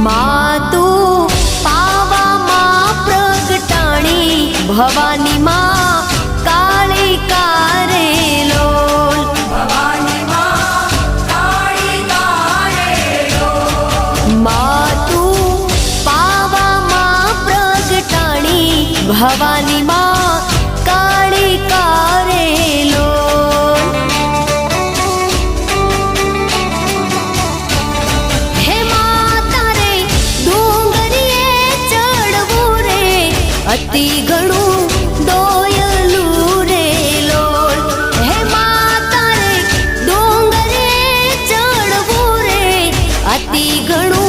मातु पावा मां प्रगटाणी भवानी मां काली कारेलोल भवानी मां काली कारेलोल मातु पावा मां प्रगटाणी भवानी मां काली कारेलोल हे माता रे डूंगरिये चढ़वू रे अति घणु दोयलू रे लोल हे माता रे डूंगरिये चढ़वू रे अति घणु